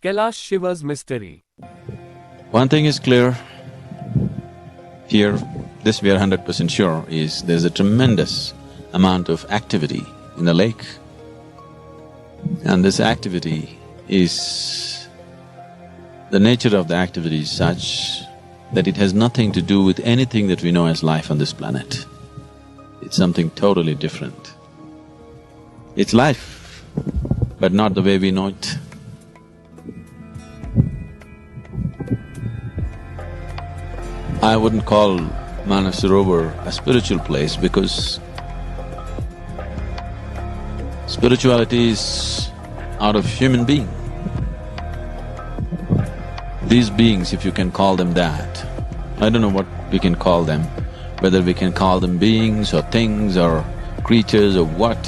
Kailash Shiva's mystery. One thing is clear, here, this we are 100% sure, is there's a tremendous amount of activity in the lake. And this activity is… the nature of the activity is such that it has nothing to do with anything that we know as life on this planet. It's something totally different. It's life, but not the way we know it. I wouldn't call Manasarovar a spiritual place because spirituality is out of human being. These beings, if you can call them that, I don't know what we can call them, whether we can call them beings or things or creatures or what.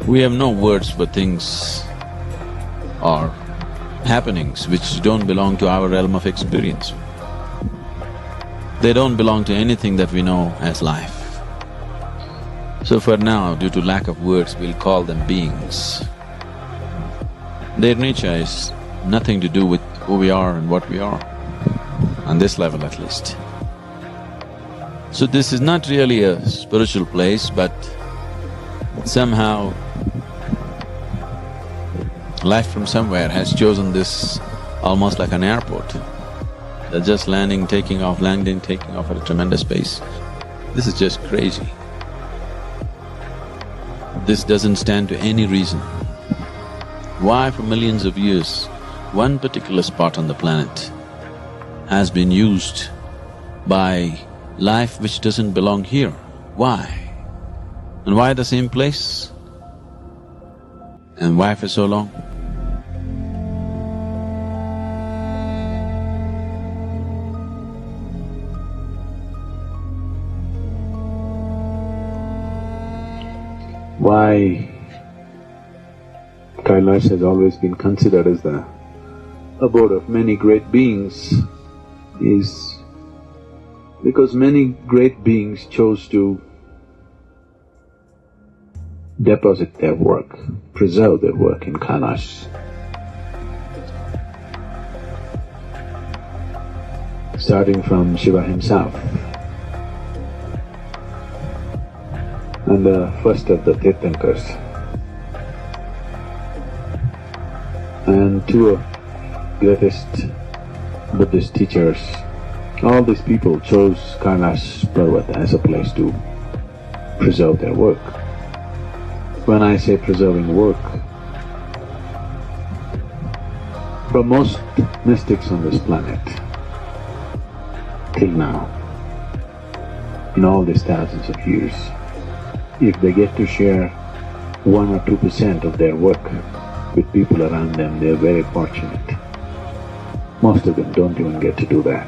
We have no words for things or happenings which don't belong to our realm of experience. They don't belong to anything that we know as life. So for now, due to lack of words, we'll call them beings. Their nature is nothing to do with who we are and what we are, on this level at least. So this is not really a spiritual place, but somehow life from somewhere has chosen this almost like an airport. They're just landing, taking off, landing, taking off at a tremendous pace. This is just crazy. This doesn't stand to any reason. Why for millions of years, one particular spot on the planet has been used by life which doesn't belong here? Why? And why the same place? And why for so long? Why Kailash has always been considered as the abode of many great beings is because many great beings chose to deposit their work, preserve their work in Kailash. Starting from Shiva himself, and the first of the Tirthankars, and two of greatest Buddhist teachers. All these people chose Kailash Parvat as a place to preserve their work. When I say preserving work, for most mystics on this planet, till now, in all these thousands of years, if they get to share 1 or 2% of their work with people around them, they're very fortunate. Most of them don't even get to do that.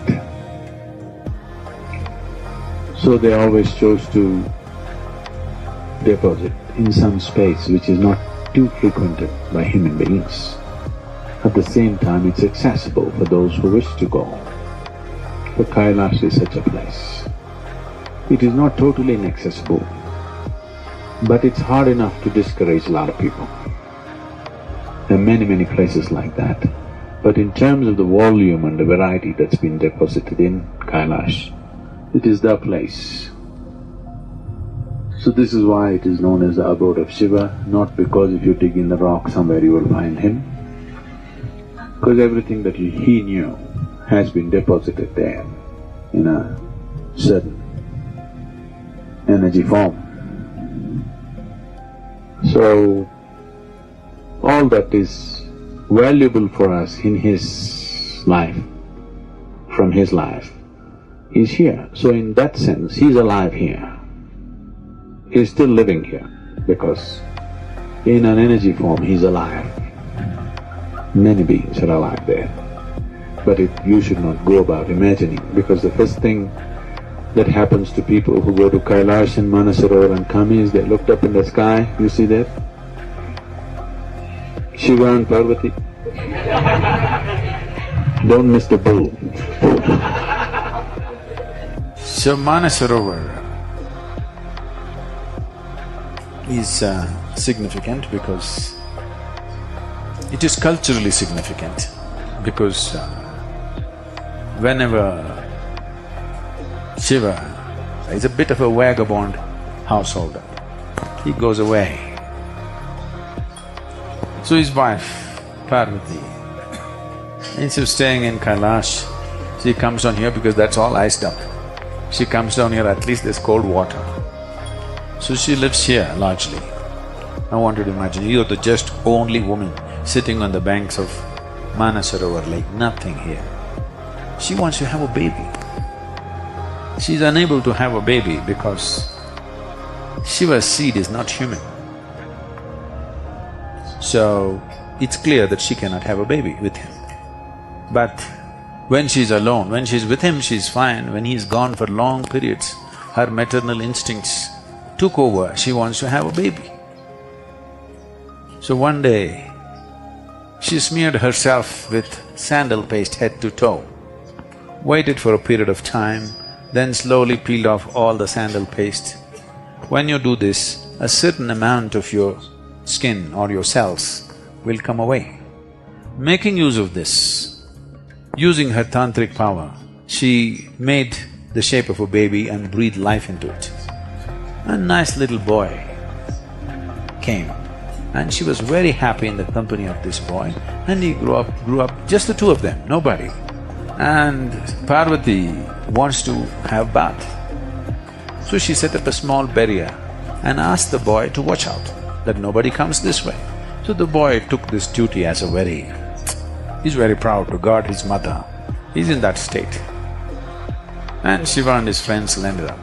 So they always chose to deposit in some space which is not too frequented by human beings. At the same time, it's accessible for those who wish to go. But Kailash is such a place. It is not totally inaccessible, but it's hard enough to discourage a lot of people. There are many places like that. But in terms of the volume and the variety that's been deposited in Kailash, it is the place. So this is why it is known as the abode of Shiva, not because if you dig in the rock somewhere you will find him, because everything that he knew has been deposited there in a certain energy form. So all that is valuable for us in his life, from his life, is here. So in that sense, he's alive here. He's still living here because in an energy form he's alive. Many beings are alive there. But you should not go about imagining, because the first thing that happens to people who go to Kailash and Manasarovar and come is they looked up in the sky, you see that? Shiva and Parvati. Don't miss the bull. So Manasarovar is significant because It is culturally significant because whenever Shiva is a bit of a vagabond householder, he goes away. So his wife, Parvati, instead of staying in Kailash, she comes down here because that's all iced up. She comes down here, at least there's cold water. So she lives here largely. I wanted to imagine, you're the just only woman sitting on the banks of Manasarovar Lake, nothing here. She wants to have a baby. She's unable to have a baby because Shiva's seed is not human. So, it's clear that she cannot have a baby with him. But when she's alone, when she's with him, she's fine. When he's gone for long periods, her maternal instincts took over, she wants to have a baby. So one day, she smeared herself with sandal paste head to toe, waited for a period of time, then slowly peeled off all the sandal paste. When you do this, a certain amount of your skin or your cells will come away. Making use of this, using her tantric power, she made the shape of a baby and breathed life into it. A nice little boy came and she was very happy in the company of this boy, and he grew up, just the two of them, nobody. And Parvati wants to have bath. So she set up a small barrier and asked the boy to watch out, that nobody comes this way. So the boy took this duty as he's very proud to guard his mother. He's in that state. And Shiva and his friends landed up.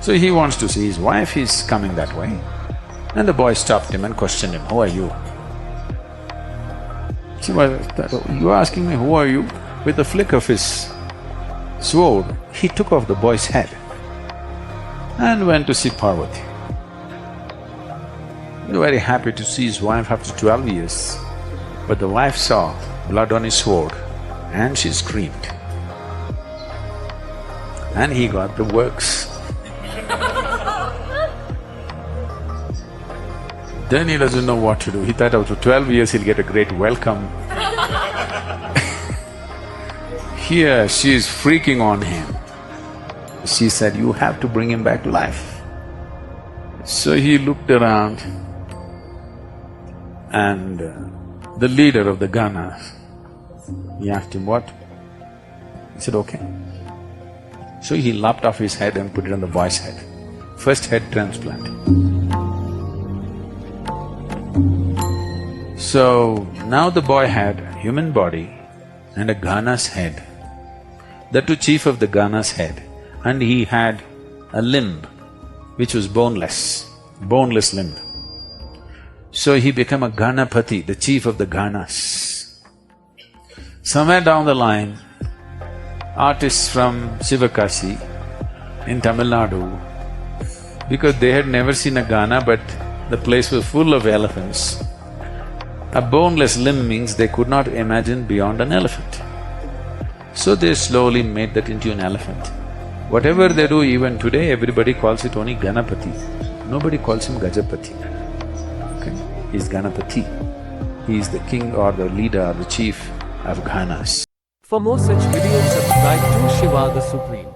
So he wants to see his wife, he's coming that way. And the boy stopped him and questioned him, "Who are you?" Shiva thought, "Oh, you are asking me, who are you?" With a flick of his sword, he took off the boy's head and went to see Parvati. He was very happy to see his wife after 12 years. But the wife saw blood on his sword and she screamed. And he got the works. Then he doesn't know what to do. He thought after 12 years he'll get a great welcome. Here she is freaking on him. She said, "You have to bring him back to life." So he looked around and the leader of the Ghana, he asked him, "What?" He said, "Okay." So he lopped off his head and put it on the boy's head. First head transplant. So now the boy had a human body and a Ghana's head, that too chief of the Ghana's head, and he had a limb which was boneless limb. So he became a Ganapati, the chief of the Ganas. Somewhere down the line, artists from Sivakasi in Tamil Nadu, because they had never seen a Gana but the place was full of elephants, a boneless limb means they could not imagine beyond an elephant. So they slowly made that into an elephant. Whatever they do even today, everybody calls it only Ganapati. Nobody calls him Gajapati. Okay? He's Ganapati. He is the king or the leader or the chief of Ghanas. For more such videos, subscribe to Shiva the Supreme.